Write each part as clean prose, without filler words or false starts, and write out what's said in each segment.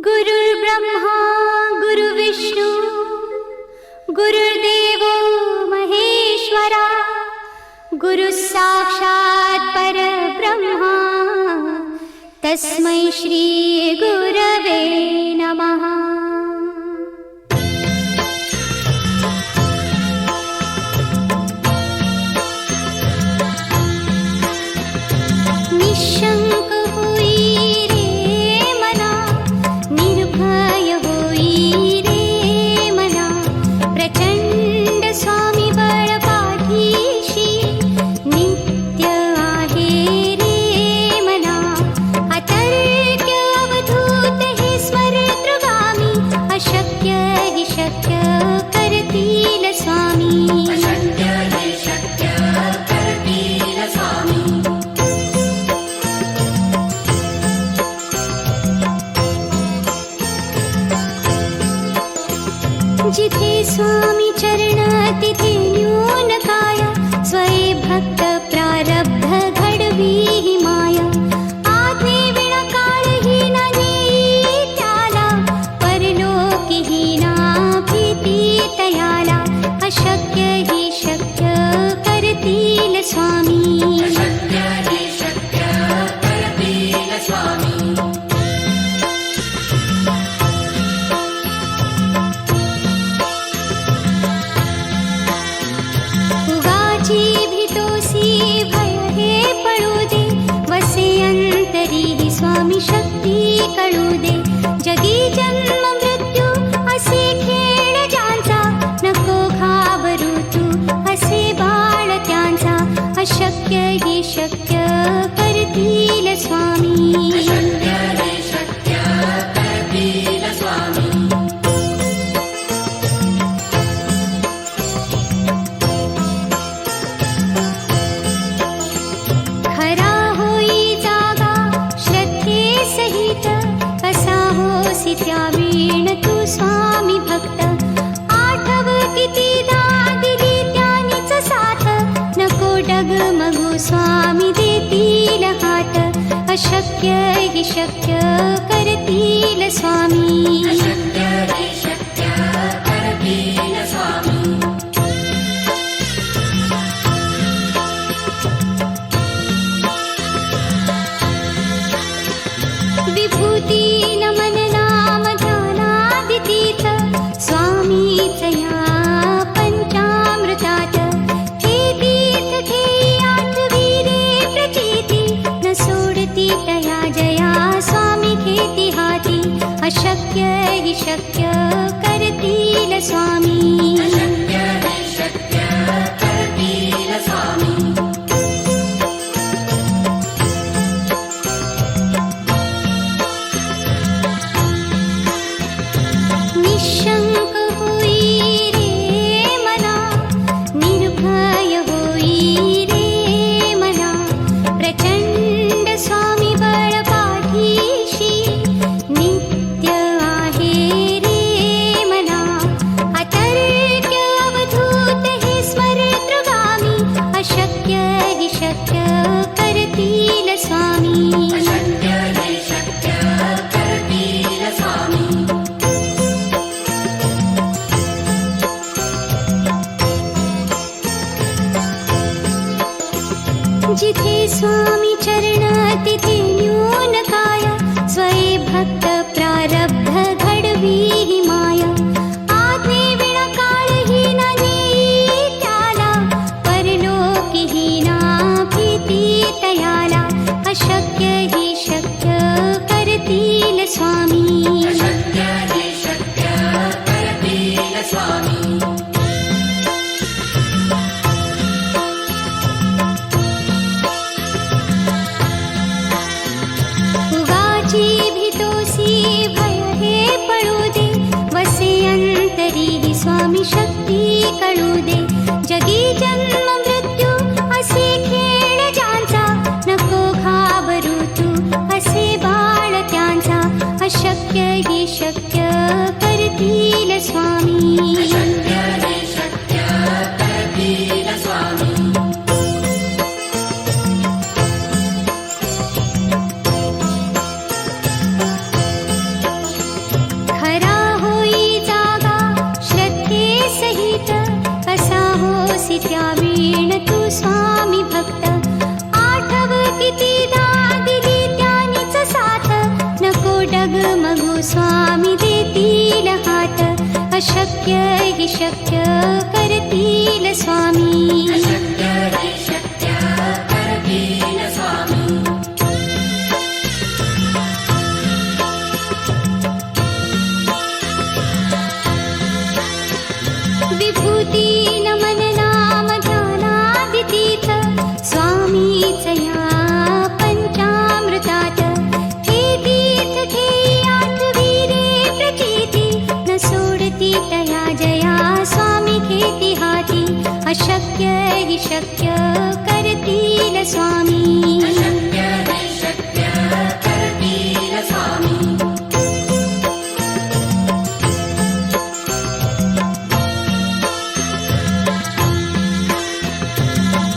गुरुर्ब्रह्मा गुरुर्विष्णू गुरुर्देवो महेश्वरा गुरुः साक्षात् परब्रह्मा तस्मै श्री गुरवे नमः। निशंक होई रे मना, निर्भय होई रे मना, प्रचंड स्वामी बळ पाठीशी नित्य आहे रे मना। अतर्क्य अवधूत हे स्मरतृगामी, अशक्य हि शक्य करतील स्वामी। अशक्य हि शक्य करतील स्वामी। जिथे स्वामी चरण तिथे न्यून काया, स्वये भक्त प्रारब्ध घडवी ही माया। आज्ञे विना काळही ना नेई त्याला, परलोकीही ना भीती तयाला। अशक्य हि शक्य करतील स्वामी। अशक्य हि शक्य करतील स्वामी। भय हे पळू दे, वसे अंतरी ही स्वामी शक्ती कळू दे। जगी जन्म मृत्यू असे खेळ ज्यांचा, नको घाबरू तू असे बाळ त्यांचा। अशक्य हि शक्य करतील स्वामी। अशक्य हि शक्य करतील स्वामी। त्यावेण तू स्वामी भक्त, आठव कितीदा दिली त्यानीच साथ। नको डगमगू स्वामी देतील हात। अशक्य हि शक्य करतील स्वामी। अशक्य हि शक्य करतील स्वामी। विभूती नमन स्वामीच या पंचामृतात, हे तीर्थ घेयात वीरे प्रचिती। न सोडती तया जया स्वामी घेती हाती। अशक्य हि शक्य करतील स्वामी। अशक्य हि शक्य करतील स्वामी। निशंक होई रे मना, निर्भय होई रे मना, प्रचंड स्वामी बळ पाठीशी नित्य आहे रे मना। अतर्क्य अवधूत हे स्मरतृगामी, अशक्य हि शक्य करतील स्वामी। अशक्य हि शक्य करतील स्वामी। जिथे स्वामी चरण तिथे न्यून काया, स्वये भक्त प्रारब्ध घडवी ही माया। आज्ञे विना काळही ना नेई त्याला, परलोकीही ना भीती तयाला। अशक्य हि शक्य करतील स्वामी। अशक्य हि शक्य करतील स्वामी। भय हे पळू दे, वसे अंतरी ही स्वामी शक्ती कळू दे। जगी जन्म मृत्यू असे खेळ ज्यांचा, नको घाबरू तू असे बाळ त्यांचा। अशक्य हि शक्य करतील स्वामी। अशक्य हि शक्य करतील स्वामी। स्वामी देतील हात, अशक्य हि शक्य करतील स्वामी. विभूती नमन नाम ध्यानादितीर्थ स्वामीच या पंचामृतात. हे तीर्थ घेई आठविरे प्रचिती, न सोडती तया जया स्वामी घेती हाती, अशक्य हि शक्य करतील स्वामी.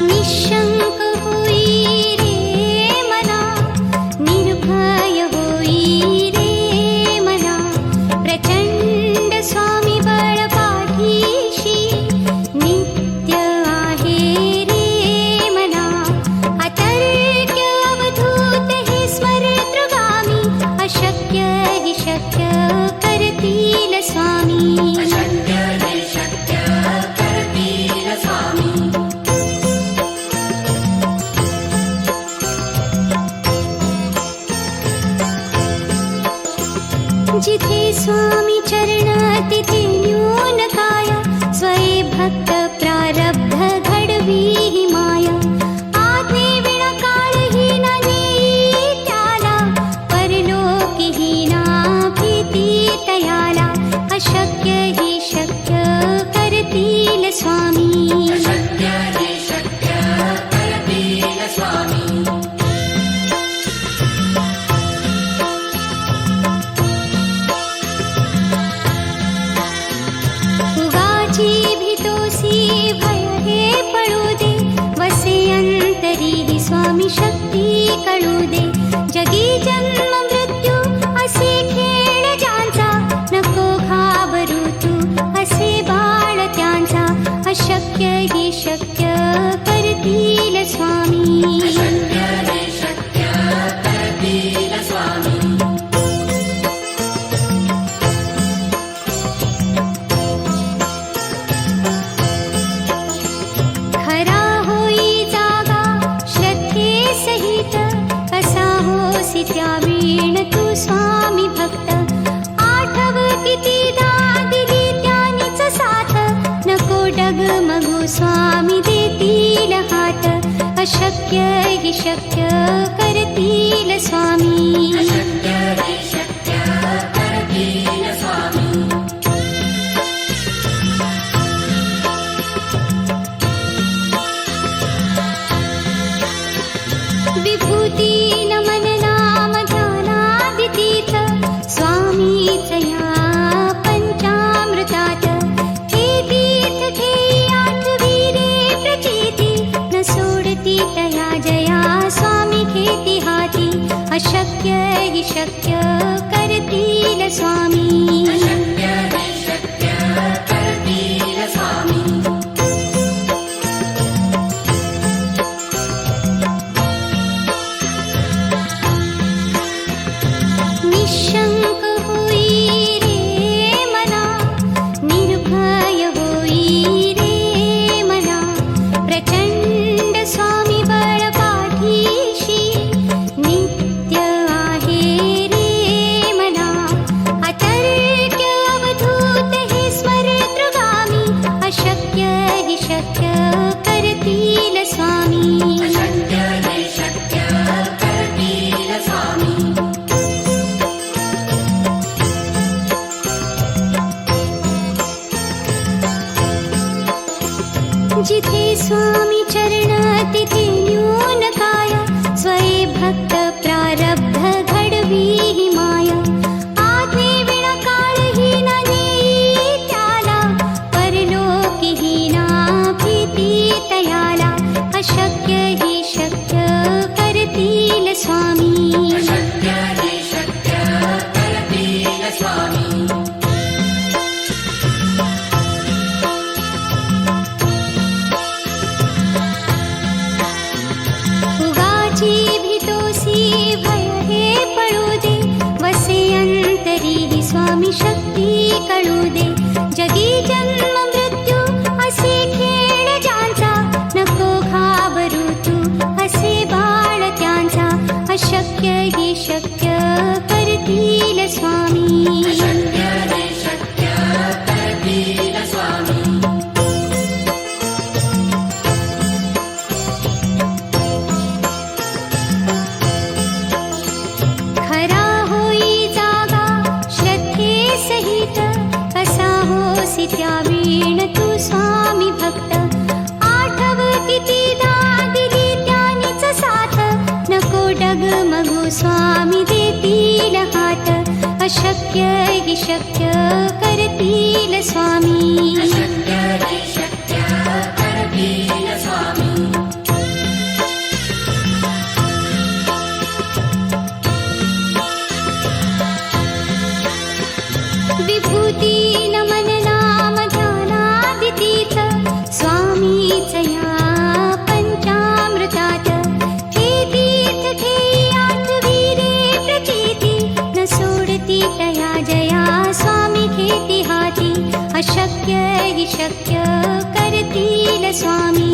निशंक होई रे मना, निर्भय होई रे मना, प्रचंड स्वामी बळ पाठीशी, नित्य आहे रे मना. अतर्क्य अवधूत हे स्मरतृगामी, अशक्य हि शक्य करतील स्वामी. जिथे स्वामी चरण तिथे न्यून काय, स्वये भक्त प्रारब्ध घडवी हि माया. आज्ञे विना काळही न नेई त्याला, परलोकी हि ना भीती तयाला, अशक्य हि शक्य करतील स्वामी. भय हे पळू दे, वसे अंतरी हि स्वामी शक्ती कळू दे. जगी जन्म मृत्यू असे खेळ ज्यांचा, नको घाबरू तू असे बाळ त्यांचा, अशक्य हि शक्य करतील स्वामी. त्यावीण तू स्वामी भक्त, आठव कितीदा दिली त्यानीच साथ, नको डगमगू स्वामी देतील हात, अशक्य हि शक्य करतील स्वामी. विभूती नमन नाम ध्यानादितीर्थ स्वामीच या पंचामृतात. हे तीर्थ घेई आठविरे प्रचिती, न सोडती तया जया स्वामी घेती हाती, अशक्य हि शक्य करतील स्वामी. निशंक होई रे मना, निर्भय होई रे मना, प्रचंड स्वामी बळ पाठीशी, नित्य आहे रे मना. अतर्क्य अवधूत हे स्मरतृगामी, अशक्य हि शक्य करतील स्वामी. जिथे स्वामी चरण तिथे न्यून काय, स्वये भक्त प्रारब्ध घडवी हि माया. आज्ञे विना काळही न नेई त्याला, परलोकी हि ना भीती तयाला, अशक्य हि शक्य करतील स्वामी. स्वामी शक्ती कळू दे. जगी जन्म मृत्यू असे खेळ ज्यांचा, नको घाबरू तू असे बाळ त्यांचा. अशक्य ही शक्य करतील स्वामी. खरा होई जागा श्रद्धे सहित, कसा होसी त्या वीण तू स्वामी भक्त. आठव कितीदा दिली त्यानीच साथ, नको डगमगू स्वामी देतील हात. अशक्य ही शक्य करतील स्वामी. विभूती नमन नाम ध्यानादितीत, स्वामीच या पंचामृतात. हे तीर्थ घेयात वीरे प्रचिती, न सोडती तया जया स्वामी घेती हाती. अशक्य ही शक्य करतील स्वामी.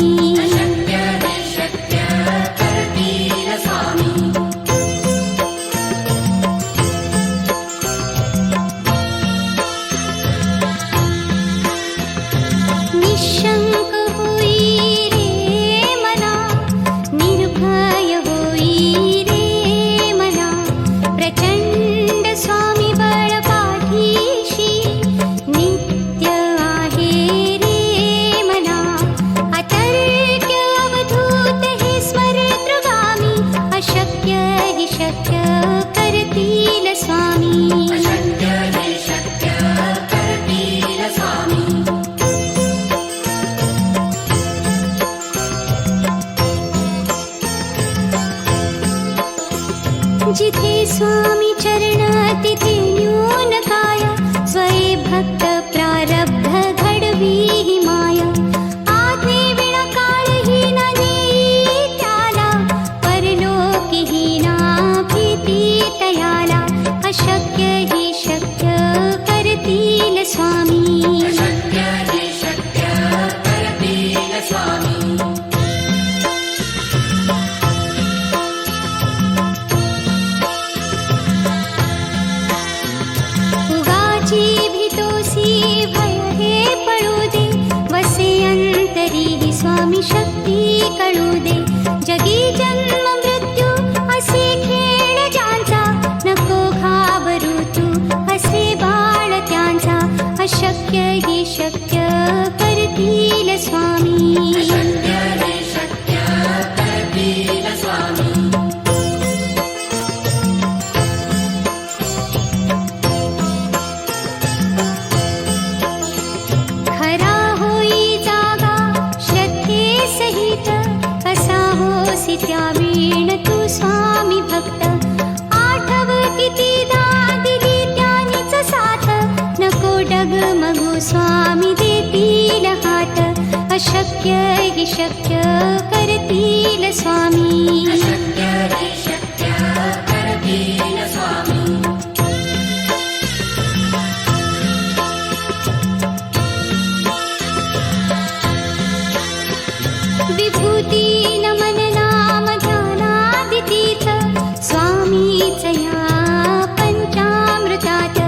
निशंक होई रे मना, निर्भय होई रे मना. प्रचंड स्वामी बळ पाठीशी, नित्य आहे रे मना. अतर्क्य अवधूत हे स्मरतृगामी, अशक्य ही शक्य करतील स्वामी. जिथे स्वामी चरण तिथे न्यून काय, स्वये भक्त प्रारब्ध घडवी ही माया. आज्ञे विना काळही न नेई त्याला, परलोकीही ना भीती तयाला. अशक्य ही शक्य करतील स्वामी. भीतोसी भय हे पळू दे, वसे अंतरी ही स्वामी शक्ती कळू दे. जगी जन्म मृत्यू असे खेळ ज्यांचा, नको घाबरू तू असे बाळ त्यांचा. अशक्य ही शक्य करतील स्वामी. खरा होई जागा श्रद्धे सहित, कसा होसी त्या वीण तू स्वामी भक्त. आठव कितीदा दिली त्यानीच साथ, नको डगमगू स्वामी देतील हात. अशक्य ही शक्य करतील स्वामी. विभूती नमन नाम ध्यानादितीत, स्वामीच या पंचामृतात.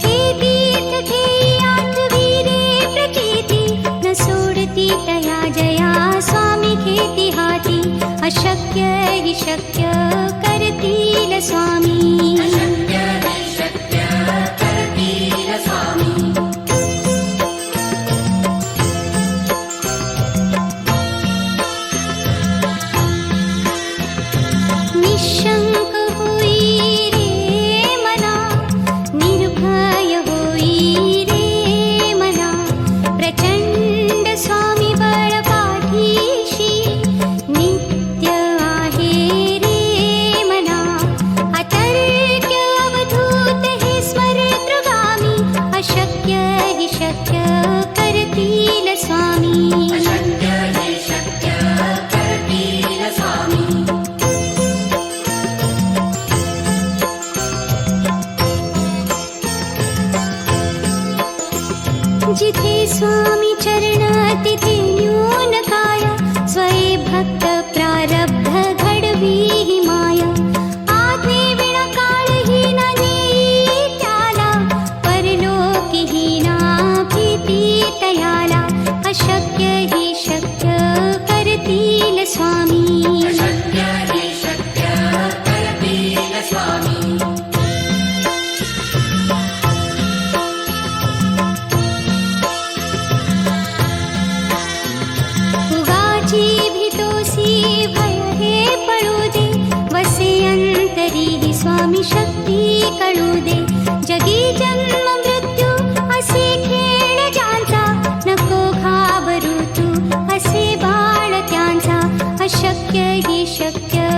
हे तीर्थ घेयात वीरे प्रचिती, न सोडती तया जया स्वामी घेती हाती. अशक्य ही शक्य करतील स्वामी. जिथे स्वामी चरण तिथे न्यून काय, स्वये भक्त प्रारब्ध घडवी ही माया. आज्ञे विना काळही न नेई त्याला, परलोकी ही ना भीती तयाला. अशक्य ही शक्य करतील स्वामी. स्वामी शक्ती कळू दे. जगी जन्म मृत्यू असे खेळ ज्यांचा, नको घाबरू तू असे बाळ त्यांचा. अशक्य ही शक्य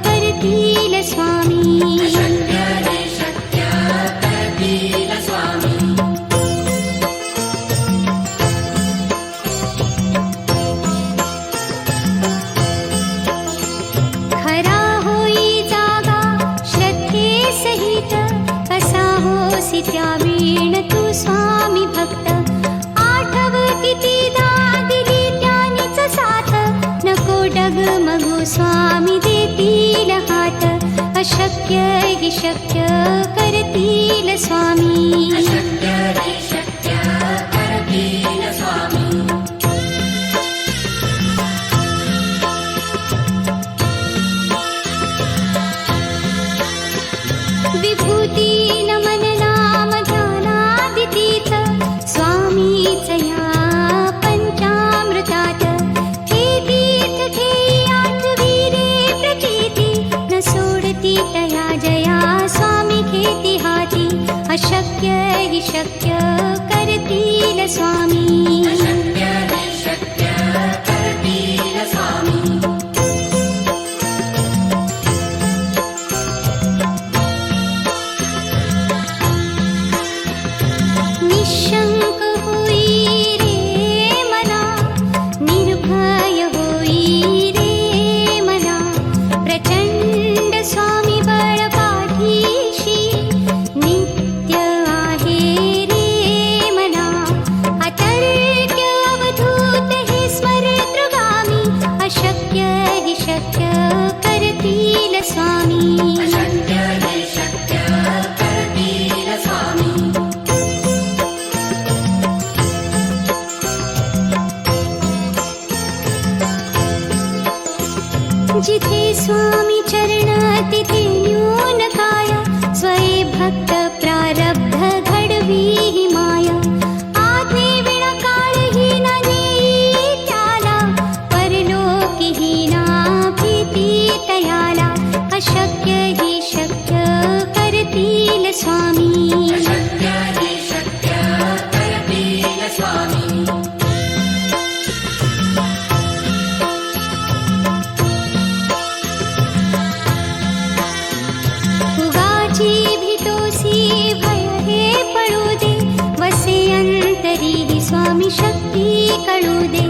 करतील स्वामी. त्यावीण तू स्वामी भक्त, आठव कितीदा दिली त्यानीच साथ. नको डगमगू स्वामी देतील हात. अशक्य ही शक्य करतील स्वामी. विभूती नमन नाम ध्यानादितीत, स्वामीच या पंचामृतात. हे तीर्थ घेई आठवी रे प्रचिती, न सोडती तया जया स्वामी घेती हाती. अशक्य ही शक्य करतील स्वामी. निशंक होई रे मना, निर्भय होई रे मना. प्रचंड स्वामी बळ पाठीशी, नित्य आहे रे मना. अतर्क्य अवधूत हे स्मरतृगामी. अशक्य ही शक्य करतील स्वामी. जिथे स्वामी चरण तिथे न्यून काय, स्वये भक्त प्रारब्ध घडवी ही माया. आज्ञे विना काळही न नेई त्याला, परलोकी ही ना भीती तयाला. अशक्य ही शक्य करतील स्वामी. स्वामी शक्ती कळू दे.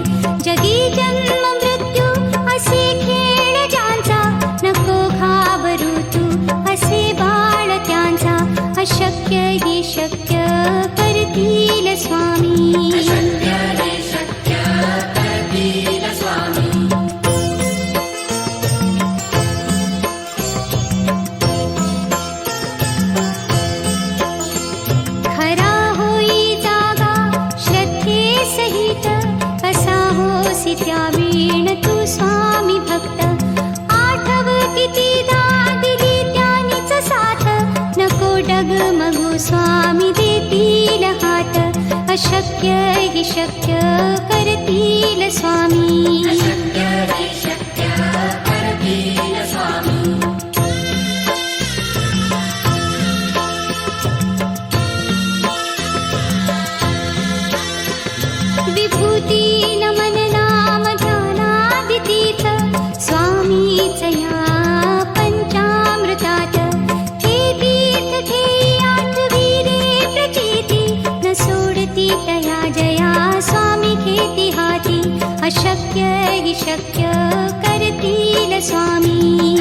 जगी जन्म मृत्यू असे खेळ ज्यांचा, नको घाबरू तू असे बाळ त्यांचा. अशक्य ही शक्य करतील स्वामी. त्यावीण तू स्वामी भक्त, आठव कितीदा दिली त्यानीच साथ. नको डगमगू स्वामी देतील हात. अशक्य ही शक्य करतील स्वामी. विभूती नमन नाम ध्यानादितीत, स्वामीच या पंचामृतात. हे तीर्थ घेई आठवी रे प्रचिती, न सोडती तया जया स्वामी घेती हाती. अशक्य ही शक्य करतील स्वामी.